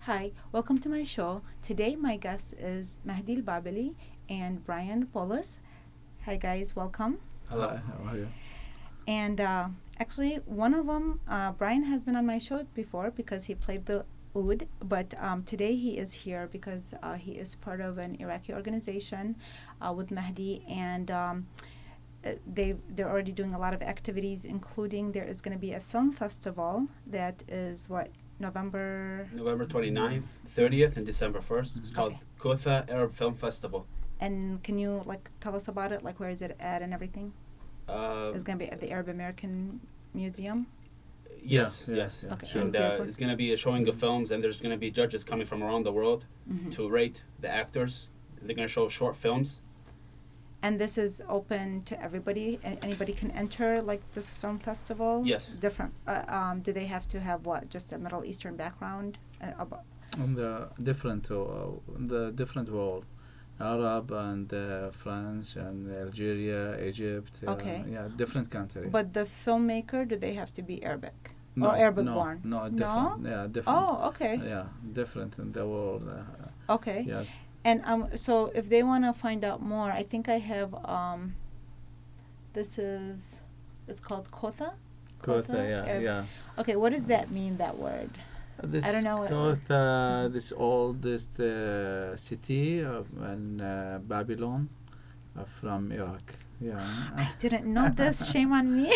Hi, welcome to my show. Today, my guest is Mahdi Babili and Brian Polis. Hi, guys, welcome. Hello. Hi, how are you? And actually, one of them, Brian, has been on my show before because he played the oud, but today he is here because he is part of an Iraqi organization with Mahdi, and they're already doing a lot of activities, including there is going to be a film festival that is what November. November 29th, 30th, and December 1st. It's called Okay. Kotha Arab Film Festival. And can you like tell us about it? Like where is it at and everything? It's gonna be at the Arab American Museum. Yes, Yeah, yes. yeah, Okay. sure. And do you have It's going to be a showing of films, and there's going to be judges coming from around the world Mhm. to rate the actors. They're going to show short films. And this is open to everybody. Anybody can enter like this film festival. Yes. Different. Do they have to have what? Just a Middle Eastern background? On the different world, Arab and France and Algeria, Egypt. Okay. Yeah, different country. But the filmmaker, do they have to be Arabic no, or Arabic no, born? No, different. No? Yeah, different. Oh, okay. Yeah, different in the world. Okay. Yeah. And so if they want to find out more, I think I have this is it's called Kotha. Kotha, Arab- yeah. Okay, what does that mean? That word? This I don't know what- Kotha, this oldest city in Babylon from Iraq. Yeah. I didn't know this. Shame on me.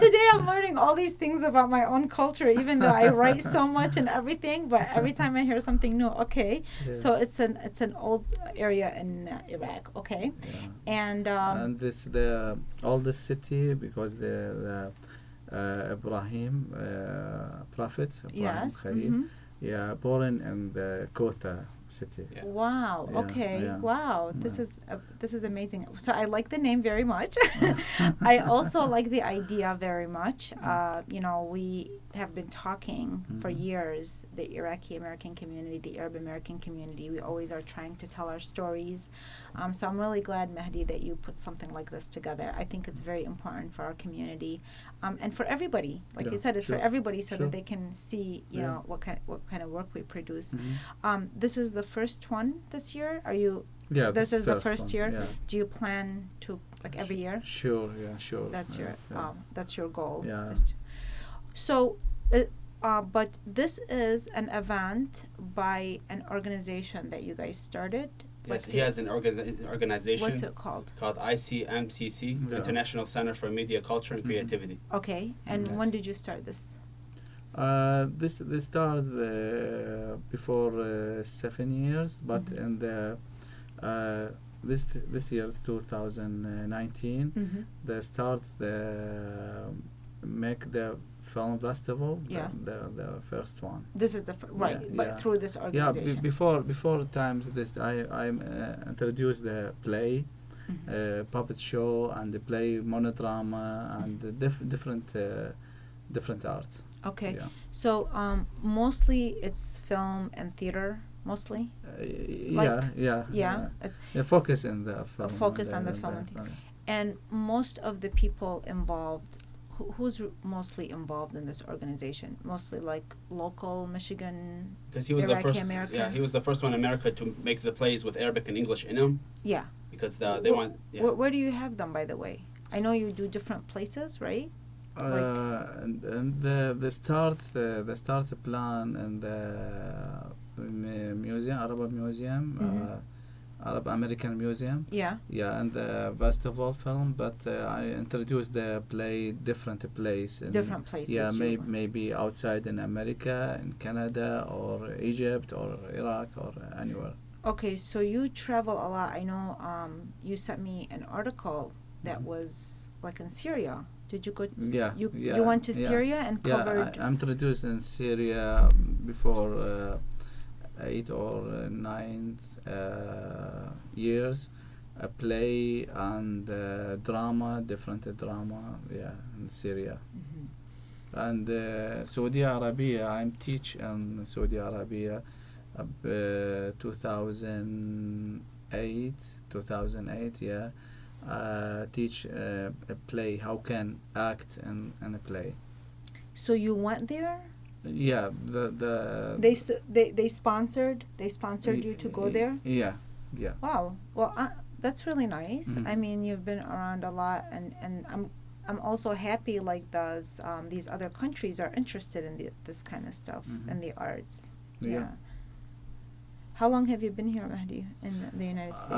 Today I'm learning all these things about my own culture, even though I write so much and everything. But every time I hear something new, okay. Yeah. So it's an old area in Iraq, okay. Yeah. And This the oldest city because the Ibrahim prophet Ibrahim yes. Khalil, Mhm. yeah, born in the Kotha city. Yeah. Wow. Yeah, Okay. yeah. Wow. This Yeah. is amazing. So I like the name very much. I also like the idea very much. We have been talking for Mhm. years. The Iraqi American community, the Arab American community. We always are trying to tell our stories. So I'm really glad, Mehdi, that you put something like this together. I think it's very important for our community, and for everybody. Like you Yeah, said, it's for sure, everybody, so sure. that they can see, Yeah. what kind of work we produce. Mhm. This is the first one this year. Are you? Yeah, This is the first one, year. Yeah. Do you plan to like every year? Sure, yeah, sure. That's your yeah. that's your goal. Yeah. is to- So, but this is an event by an organization that you guys started. Yes, Like he has an organization What's it called? called ICMCC, Yeah. International Center for Media Culture and Mhm. Creativity. Okay, and Yes. when did you start this? This started before 7 years, but Mhm. in the this year 2019, Mm-hmm. they start make the film festival. Yeah. The first one. This is the right, Yeah, but yeah. through this Yeah, organization. before times this I introduced the play, Mhm. puppet show and the play monodrama and the different arts. Okay, Yeah. so mostly it's film and theater, mostly. Like- Yeah. It's- Yeah, focus in the film. focus on the film and And most of the people involved, who's mostly involved in this organization? Mostly like local Michigan. Because he was Iraqi the first. American? Yeah, he was the first one in America to make the plays with Arabic and English in them. Yeah. Because they want. Yeah. Where do you have them, by the way? I know you do different places, right? And the start plan in the museum, Arab Museum, Mhm. Arab American Museum. Yeah. Yeah, and the festival film, but I introduced the play different place. Different places. Yeah, you- maybe outside in America, in Canada, or Egypt, or Iraq, or anywhere. Okay, so you travel a lot. I know you sent me an article that Mhm. was like in Syria. Did you go? Yeah, You yeah, you went to yeah. Syria and covered. Yeah, I introduced in Syria before 8 or 9 years a play and drama, different drama, yeah, in Syria. Mhm. And Saudi Arabia, I'm teach in Saudi Arabia 2008, yeah. Teach a play, how can act in a play. So you went there? Yeah, the They sponsored you to go there. Yeah, yeah. Wow. Well, that's really nice. Mhm. I mean, you've been around a lot, and I'm also happy like these other countries are interested in this kind of stuff Mhm. in the arts. Yeah. Yeah. How long have you been here, Mahdi, in the United States?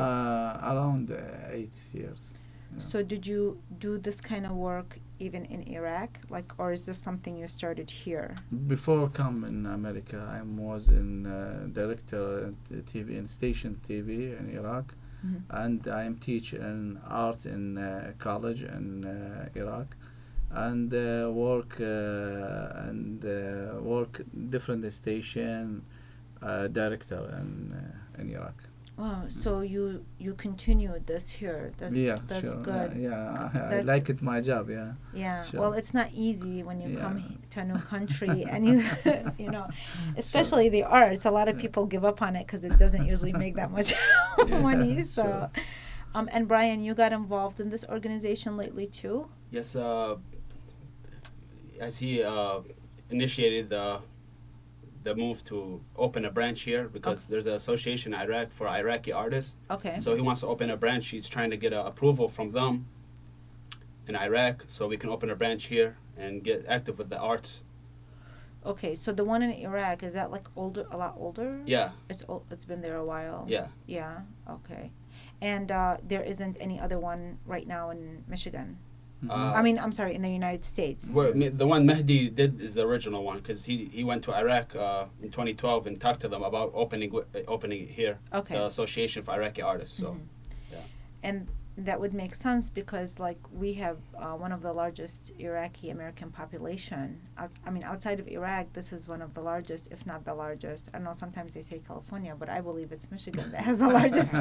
Around 8 years. Yeah. So did you do this kind of work even in Iraq, like, or is this something you started here? Before come in America, I was in director at TV in station TV in Iraq, Mhm. and I am teaching art in college in Iraq, and work different station director in Iraq. Wow. So you continued this here. Yeah, That's sure. good. Yeah, I That's like it my job. Yeah, Yeah, sure. well, it's not easy when you come Yeah. to a new country and you, you know, Sure. especially the arts. A lot of Yeah. people give up on it because it doesn't usually make that much Yeah, money. sure. So, and Brian, you got involved in this organization lately too. Yes, as he initiated the move to open a branch here because there's an association in Iraq for Iraqi artists. Okay. So he wants to open a branch. He's trying to get approval from them in Iraq so we can open a branch here and get active with the arts. Okay, so the one in Iraq, is that like older, a lot older? Yeah, It's been there a while. yeah. Yeah. Okay. And there isn't any other one right now in Michigan. Mhm. I mean, I'm sorry, in the United States. The one Mehdi did is the original one because he went to Iraq in 2012 and talked to them about opening it here, Okay. the Association for Iraqi Artists. So, Mhm. yeah. And that would make sense because, like, we have one of the largest Iraqi American population. I mean, outside of Iraq, this is one of the largest, if not the largest. I know sometimes they say California, but I believe it's Michigan that has the largest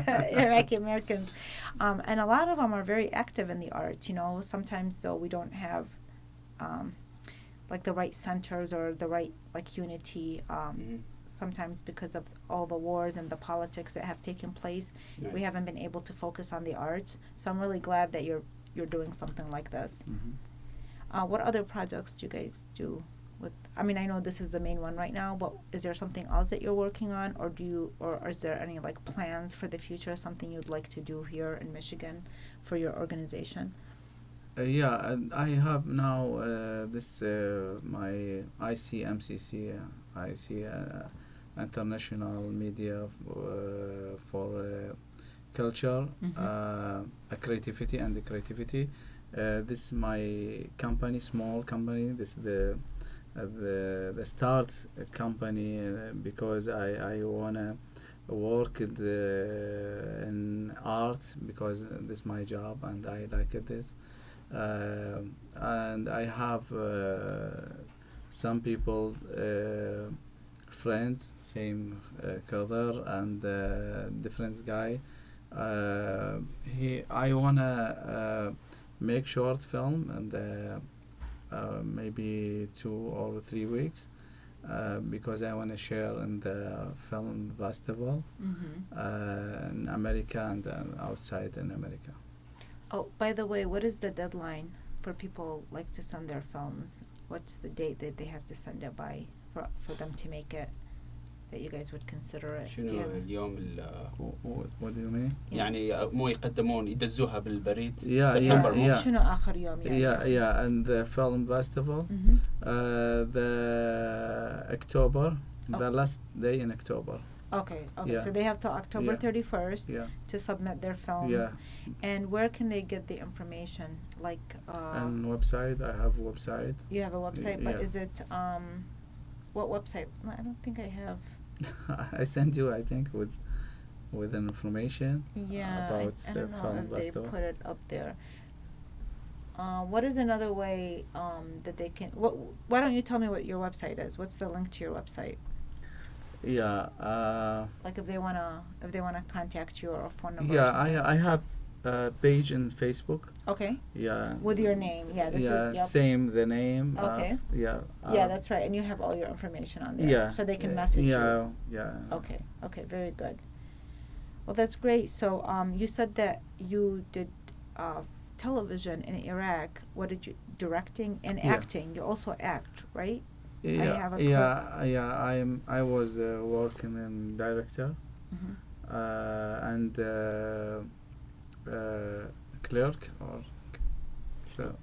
Iraqi Americans. And a lot of them are very active in the arts. You know, sometimes though we don't have like the right centers or the right like unity. Mhm. Sometimes because of all the wars and the politics that have taken place, Right. we haven't been able to focus on the arts. So I'm really glad that you're doing something like this. Mhm. What other projects do you guys do? I mean, I know this is the main one right now, but is there something else that you're working on, or is there any like plans for the future? Something you'd like to do here in Michigan for your organization? Yeah, and I have now this my ICMCC, IC International Media for Culture, Mhm. Creativity and Creativity. This is my company, small company. This is the start company because I wanna work in art because this is my job and I like it this. And I have some people, friends, same color and different guy. I wanna make short film and maybe 2 or 3 weeks because I wanna share in the film festival Mm-hmm. in America and outside in America. Oh, by the way, what is the deadline for people like to send their films? What's the date that they have to send it by for them to make it? That you guys would consider it. Do you شنو have- اليوم What do you mean? يعني مو يقدمون يدزوها بالبريد Yeah, سبتمبر مو yeah. شنو آخر يوم يعني؟ Yeah, and the film festival, Mhm. the October, Oh. the last day in October. Okay. Yeah. So they have till October Yeah. 31st Yeah, to submit their films. yeah. And where can they get the information? Like, And website, I have website. you have a website, but Yeah. is it what website? I don't think I have. I sent you, I think, with an information Yeah, about I don't know film if they festival. put it up there. What is another way that they can? Why don't you tell me what your website is? What's the link to your website? Yeah, Like if they wanna contact you or a phone number. or yeah. something. I have a page in Facebook. Okay. Yeah. With your name, yeah. This Yeah, is. Yep. same the name. Okay. Yeah. Yeah, that's right, and you have all your information on there. Yeah. So they can message you. Yeah. Okay. Okay. Very good. Well, that's great. So, you said that you did television in Iraq. What did you directing and Yeah. acting? You also act, right? Yeah, have a I was working in director Mhm. and clerk or cl-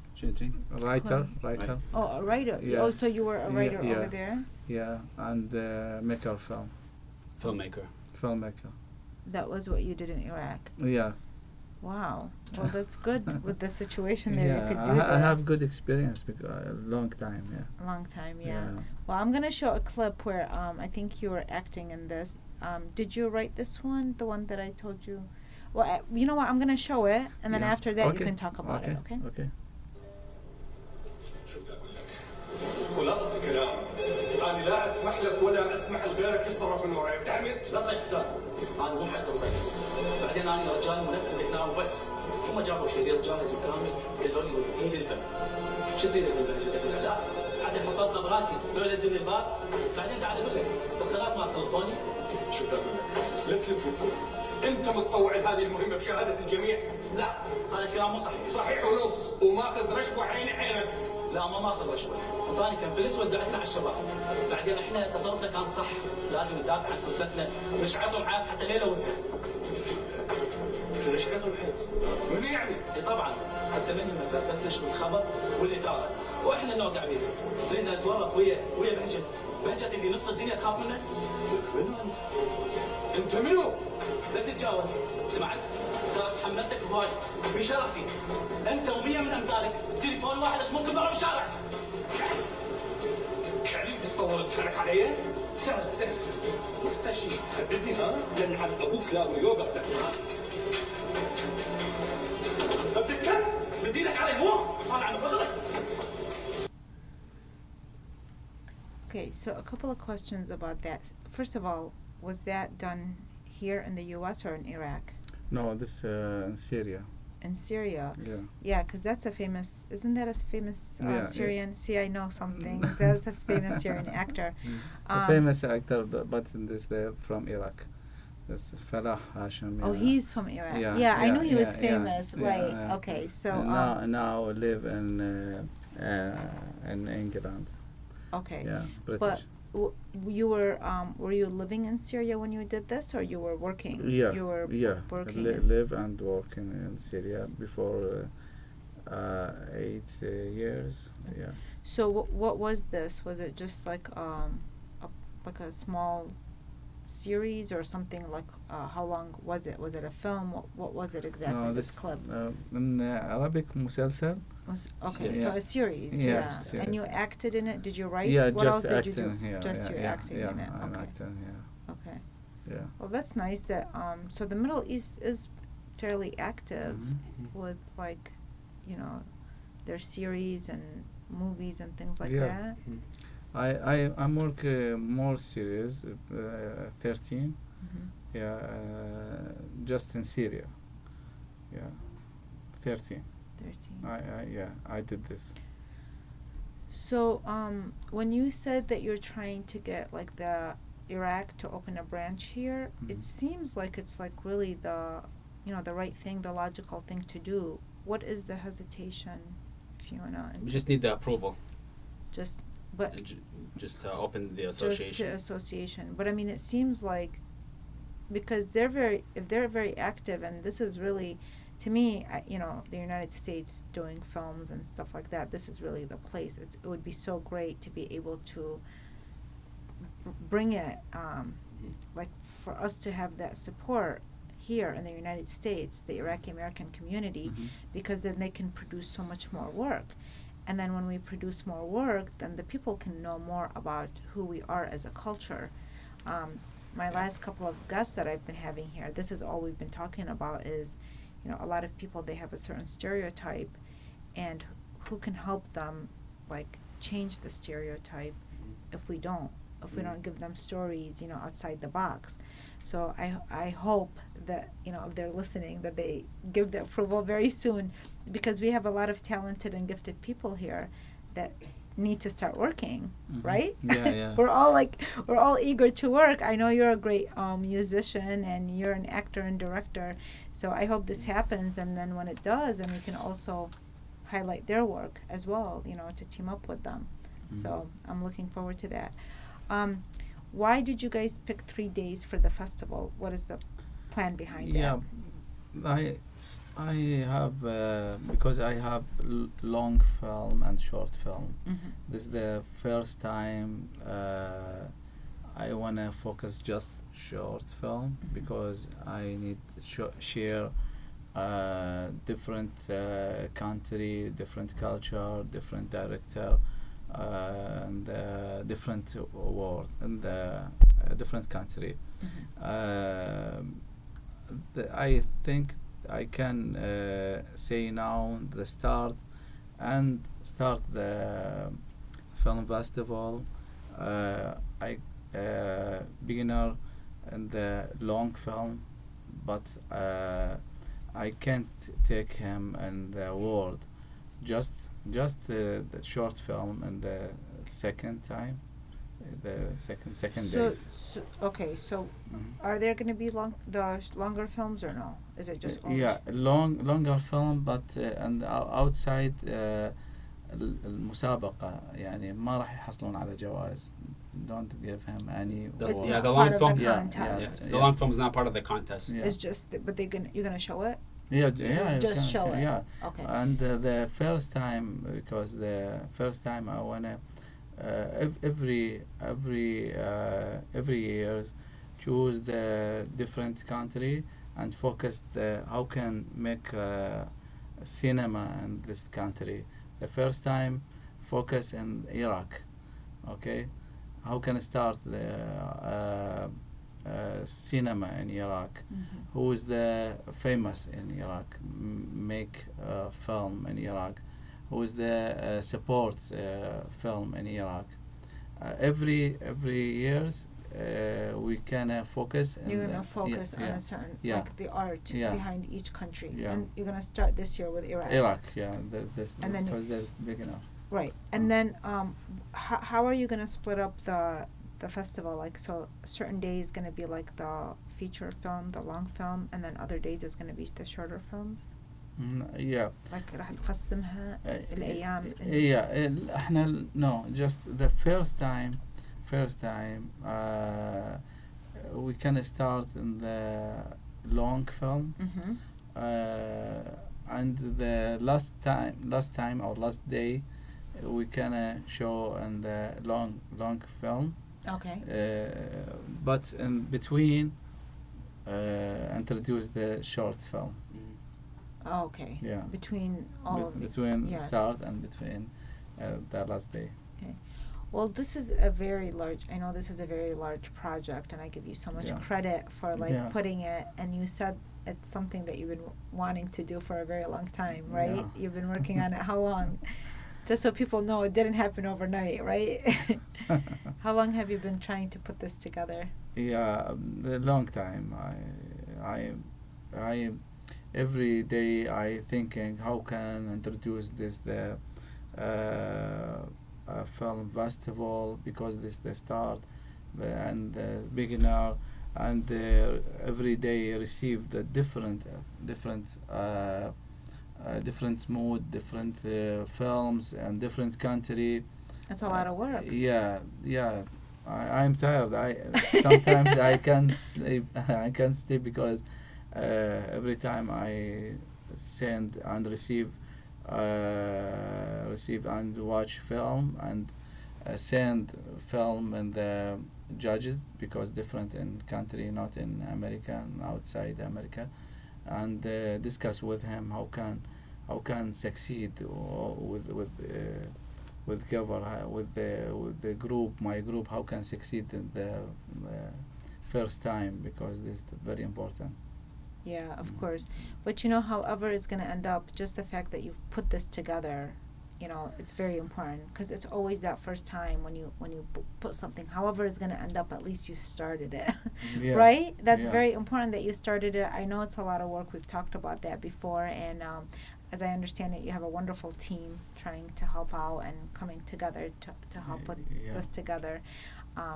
writer, Clerk. writer. Oh, a writer. Yeah. Oh, so you were a writer Yeah, over there? yeah, and maker film, Filmmaker. filmmaker. That was what you did in Iraq. Yeah, Wow. Well, that's good with the situation there. You yeah. could do I that. have good experience because a long time. Yeah. A long time, yeah. Well, I'm gonna show a clip where I think you were acting in this. Did you write this one? The one that I told you? Well, you know what? I'm gonna show it, and then Yeah. after that you Okay. can talk about it. Okay? Okay. شو بدي اقول لك؟ خلاصة الكلام أنا لا أسمح لك ولا أسمح لغيرك يتصرف من وراي، فهمت؟ لا صيد استاذ، انا مو حد صيد. بعدين انا رجال منفذ هنا وبس. هم جابوا شريط جاهز وكامل قالوا لي وديه للبنك. شو تدري للبنك؟ قلت له لا، حد حطيتنا براسي، لو ينزل الباب، بعدين تعال اقول لك، بالخلاف ما تلفوني. شو بدي اقول لك؟ لا تلف وتقول أنت متطوع لهذه المهمة بشهادة الجميع؟ لا، هذا الكلام مو صحيح. صحيح ونص وماخذ رشوة عينك. لا ما ماخذ رشوه، وطاني كان فلس وزعتنا على الشباب. بعدين احنا تصرفنا كان صح، لازم ندافع عن كتلتنا، نشعطهم عاد حتى ليله وزن. شو نشعطهم الحين؟ من يعني؟ اي طبعا، حتى من بس نشر الخبر والاثاره، واحنا نوقع بيه. بدنا نتورط ويا بهجت اللي نص الدنيا تخاف منه. منو أنت؟ أنت منو؟ لا تتجاوز، سمعت؟ ترى تحملتك هواي بشرفي. انت ومية من امثالك، تليفون واحد اسمكم برا بالشارع. يعني تطور لسانك علي؟ سهل. مختشي هددني ها؟ لأن على أبوك لا ويوقف لك. بتتكلم بدي لك عليه مو؟ انا عم بغلط. Okay, so a couple of questions about that. First of all, was that done here in the U.S. or in Iraq? No, this in Syria. In Syria? Yeah. Yeah, because that's a famous, isn't that a famous Yeah, Syrian? See, I know something. That's a famous Syrian actor. A famous actor, but in this from Iraq. That's Falah Hashim. Oh, yeah. he's from Iraq. Yeah, Yeah, I yeah, knew he was yeah, famous. yeah, Right. yeah. Okay. So And now live in England. okay. Yeah, British. But you were you living in Syria when you did this, or you were working? Yeah, You were yeah. working. Live and working in Syria before 8 years. Yeah. So what was this? Was it just like like a small series or something like? How long was it? Was it a film? What was it exactly? No, this clip. in Arabic مسلسل. Okay, Yeah. so a series. Yeah, Yeah. series. And you acted in it. Did you write? Yeah, What just else did you acting. do? Yeah, Just you acting yeah, in it. I'm Okay. acting. Yeah, Okay. yeah. Well, that's nice that so the Middle East is fairly active Mhm. with like, you know, their series and movies and things like Yeah. that. I'm work more serious. 13. Hmm. Yeah, just in Syria. Yeah, 13. 13. I did this. So when you said that you're trying to get like the Iraq to open a branch here, it Mhm. seems like it's like really the, you know, the right thing, the logical thing to do. What is the hesitation, if you wanna? We just need the approval. Just but Just to open the just association. to association. But I mean, it seems like because if they're very active, and this is really, to me, you know, the United States doing films and stuff like that. This is really the place. It would be so great to be able to bring it, like for us to have that support here in the United States, the Iraqi American community, Mhm. because then they can produce so much more work. And then when we produce more work, then the people can know more about who we are as a culture. My last couple of guests that I've been having here, this is all we've been talking about is, you know, a lot of people, they have a certain stereotype, and who can help them, like, change the stereotype if we don't give them stories, you know, outside the box. So I hope that, you know, if they're listening, that they give the approval very soon, because we have a lot of talented and gifted people here that need to start working, Mhm. right? Yeah, yeah. we're all eager to work. I know you're a great musician and you're an actor and director, so I hope this happens, and then when it does, then we can also highlight their work as well, you know, to team up with them. So I'm looking forward to that. Um, why did you guys pick 3 days for the festival? What is the plan behind Yeah, that? I have because I have long film and short film. Mhm. This is the first time I wanna focus just short film because I need share different country, different culture, different director, and different world and different country. Um I think I can say now the start the film festival. I beginner in the long film, but I can't take him in the world. Just the short film and the second time, the second So, days. okay, so Mhm. are there going to be longer films or no? Is it just only Yeah, longer film but and outside المسابقة يعني ما راح يحصلون على جوائز. Don't give him any It's award. Yeah, not the part long of film. the Yeah, contest. The long film is not part of the contest. Yeah. It's just, but you're gonna show it. Yeah, yeah, you Just show it. yeah. Okay. And the first time, because the first time I wanna every years choose the different country and focus the how can make cinema in this country. The first time focus in Iraq. Okay, how can I start the cinema in Iraq? Mhm. Who is the famous in Iraq? Make film in Iraq. Who is the support film in Iraq? Every years we can focus. You're gonna focus on yeah, a certain, yeah, like the art yeah, behind each country, yeah. and you're gonna start this year with Iraq. Iraq, yeah, this And then- because that's big enough. Right, and then how are you gonna split up the festival? Like, so certain days gonna be like the feature film, the long film, and then other days is gonna be the shorter films. Yeah. Like راح تقسمها الأيام. Yeah, احنا no, just the first time we can start in the long film. Mhm. And the last time or last day we can show in the long film, Okay. but in between introduce the short film. Okay. Yeah. Between all of the. between yeah. start and between the last day. Well, this is a very large. I know this is a very large project, and I give you so much Yeah. credit for like Yeah. putting it. And you said it's something that you've been wanting to do for a very long time, right? Yeah. You've been working on it. How long? Just so people know, it didn't happen overnight, right? How long have you been trying to put this together? Yeah, a long time. I every day I thinking how can introduce this the film festival because this the start and the beginner and every day receive the different mood, different films and different country. It's a lot of work. Yeah. I'm tired. I sometimes I can't sleep. I can't sleep because every time I send and receive and watch film and send film and the judges because different in country, not in America, and outside America, and discuss with him how can succeed with cover with the group, my group, how can succeed in the first time because this is very important. Yeah, of course. But you know, however it's going to end up, just the fact that you've put this together, you know, it's very important because it's always that first time when you put something, however it's going to end up, at least you started it. Yeah. Right? That's Yeah. very important that you started it. I know it's a lot of work. We've talked about that before, and as I understand it, you have a wonderful team trying to help out and coming together to help put Yeah. this together.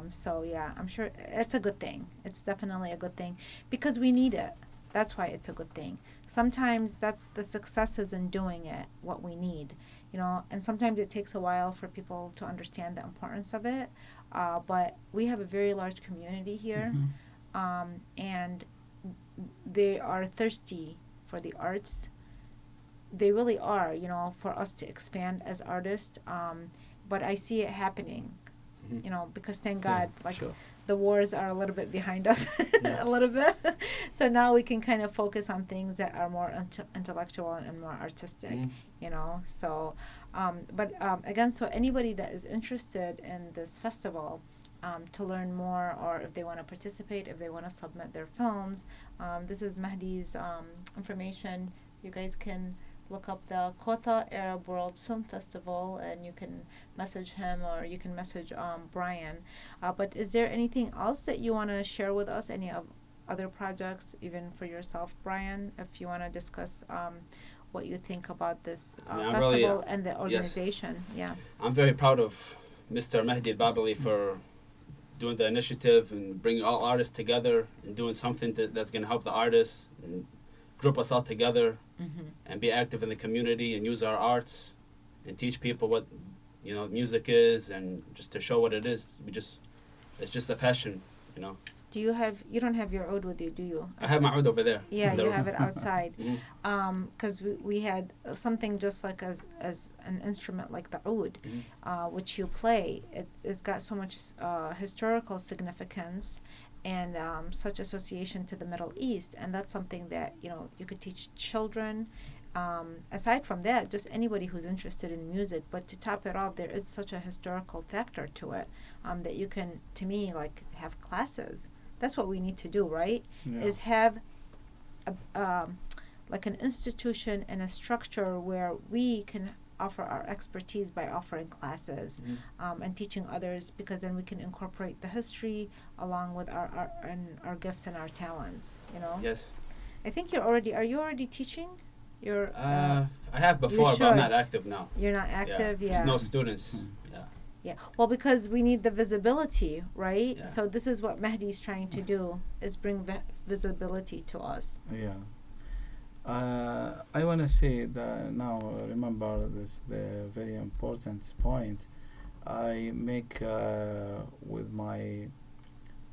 So yeah, I'm sure it's a good thing. It's definitely a good thing because we need it. That's why it's a good thing. Sometimes that's the success is in doing it, what we need. and sometimes it takes a while for people to understand the importance of it. But we have a very large community here, and they are thirsty for the arts. They really are, for us to expand as artists. But I see it happening, because thank God, Sure. the wars are a little bit behind us, Yeah. a little bit. So now we can kind of focus on things that are more intellectual and more artistic, So, again, so anybody that is interested in this festival, to learn more, or if they want to participate, if they want to submit their films, this is Mahdi's information. You guys can look up the Kotha Arab World Film Festival, and you can message him, or you can message Brian. But is there anything else that you want to share with us? Any of other projects, even for yourself, Brian, if you want to discuss what you think about this festival and the organization? Yes. Yeah. I'm very proud of Mr. Mahdi al-Babali for doing the initiative and bringing all artists together and doing something that's going to help the artists and group us all together and be active in the community and use our arts and teach people what music is, and just to show what it is. It's just a passion. You don't have your oud with you, do you? I have my oud over there. Yeah, you have it outside. Mhm. Because we had something just like as an instrument like the oud, which you play. It's got so much historical significance and such association to the Middle East, and that's something that you could teach children. Aside from that, just anybody who's interested in music. But to top it off, there is such a historical factor to it that you can, to me, have classes. That's what we need to do, right? Yeah. Is have an institution and a structure where we can offer our expertise by offering classes and teaching others, because then we can incorporate the history along with our gifts and our talents. Yes. I think are you already teaching? I have before, but I'm not active now. You're not active, yeah. There's no students. Yeah, well, because we need the visibility, right? Yeah. So this is what Mahdi is trying to do, is bring visibility to us. Yeah. I want to say that now, remember this, the very important point I make with my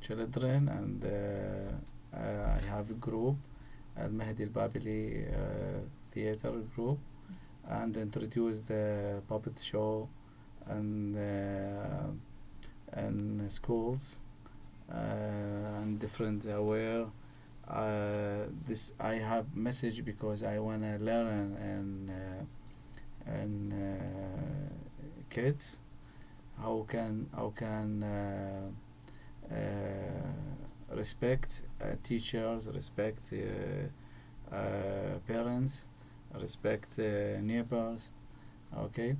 children, and I have a group, Al-Mahdi al-Babili theater group, and introduce the puppet show and schools and different aware. This I have message because I wanna learn and kids how can respect teachers, respect parents, respect neighbors. Okay.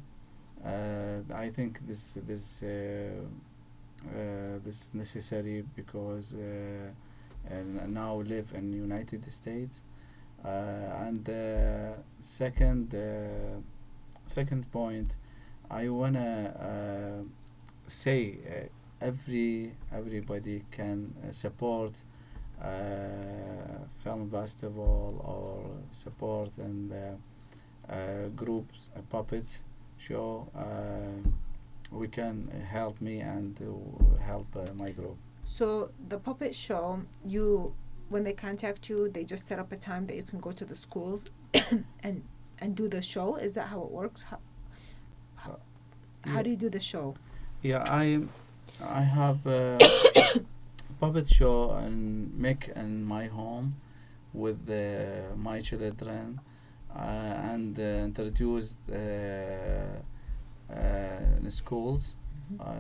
I think this necessary because and now live in United States. And second point, I wanna say everybody can support film festival or support and groups puppets show. We can help me and help my group. So the puppet show, when they contact you, they just set up a time that you can go to the schools and do the show. Is that how it works? How do you do the show? Yeah, I have a puppet show and make in my home with my children and introduced in schools,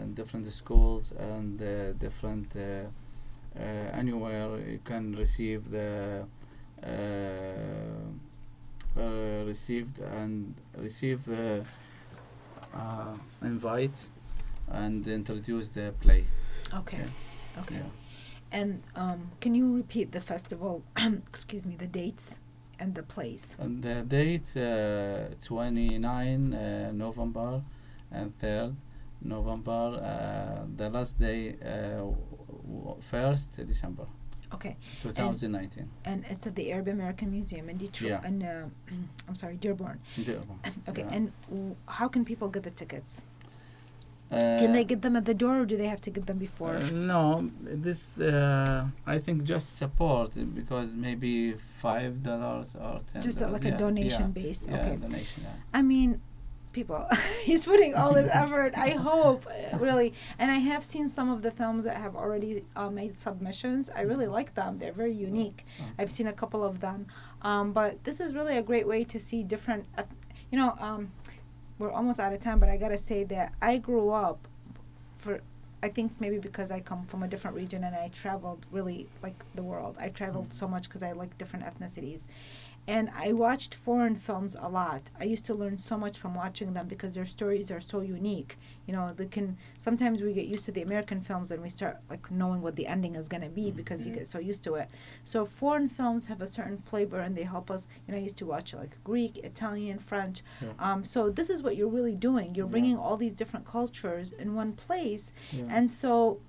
in different schools and different anywhere you can receive the receive invite and introduce the play. Okay. Yeah. Okay. Yeah. And can you repeat the festival? Excuse me, the dates and the place. And the date 29 November and 3rd November. The last day 1st December. Okay. 2019. And it's at the Arab American Museum in Detroit. Yeah. In, I'm sorry, Dearborn. Okay. Yeah. And how can people get the tickets? Can they get them at the door, or do they have to get them before? No, this I think just support because maybe $5 or $10. Just like a donation based. Yeah, Okay. donation. Yeah. I mean, people, he's putting all this effort. I hope, really. And I have seen some of the films that have already made submissions. I really like them. They're very unique. I've seen a couple of them. But this is really a great way to see different, we're almost out of time, but I gotta say that I grew up I think maybe because I come from a different region and I traveled really like the world. I traveled so much because I like different ethnicities. And I watched foreign films a lot. I used to learn so much from watching them because their stories are so unique. Sometimes we get used to the American films and we start like knowing what the ending is going to be because you get so used to it. So foreign films have a certain flavor and they help us. I used to watch like Greek, Italian, French. Yeah. So this is what you're really doing. You're bringing all these different cultures in one place. Yeah. And so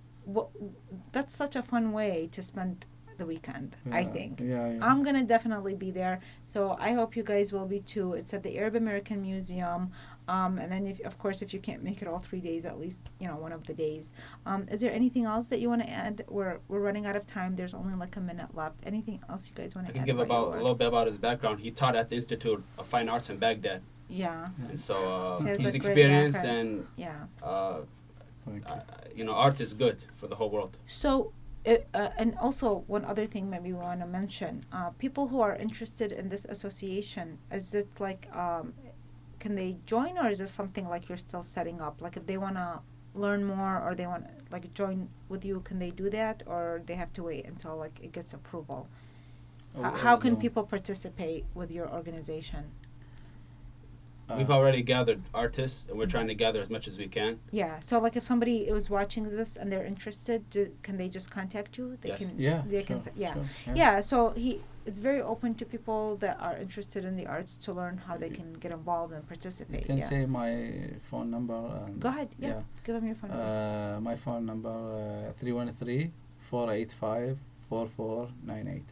that's such a fun way to spend the weekend, I think. Yeah. I'm gonna definitely be there, so I hope you guys will be too. It's at the Arab American Museum, and then if you can't make it all 3 days, at least one of the days. Is there anything else that you want to add? We're running out of time. There's only like a minute left. Anything else you guys want to add? I can give a little bit about his background. He taught at the Institute of Fine Arts in Baghdad. Yeah. And so He has he's a great experienced background. and art is good for the whole world. So. And also one other thing maybe we want to mention, people who are interested in this association, is it like, can they join, or is this something like you're still setting up? Like if they want to learn more or they want to like join with you, can they do that, or they have to wait until like it gets approval? How can people participate with your organization? We've already gathered artists, and we're trying to gather as much as we can. Yeah. So, like, if somebody is watching this and they're interested, can they just contact you? They Yes. can. Yeah. They can. Sure, Yeah. sure, Yeah. So it's very open to people that are interested in the arts to learn how they can get involved and participate. You can yeah. say my phone number. And Go ahead. Yeah. Give them your phone number. My phone number 313-485-4498.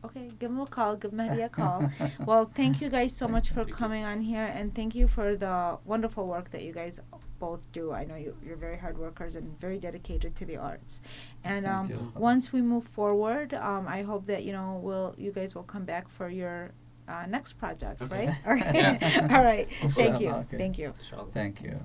Okay, give them a call. Give Mahdi a call. Well, thank you guys so much for coming on here, and thank you for the wonderful work that you guys both do. I know you're very hard workers and very dedicated to the arts. And once we move forward, I hope that you guys will come back for your next project, okay. right? All right. Yeah. All right. Thank you. Okay. Thank you. Inshallah. Thank you.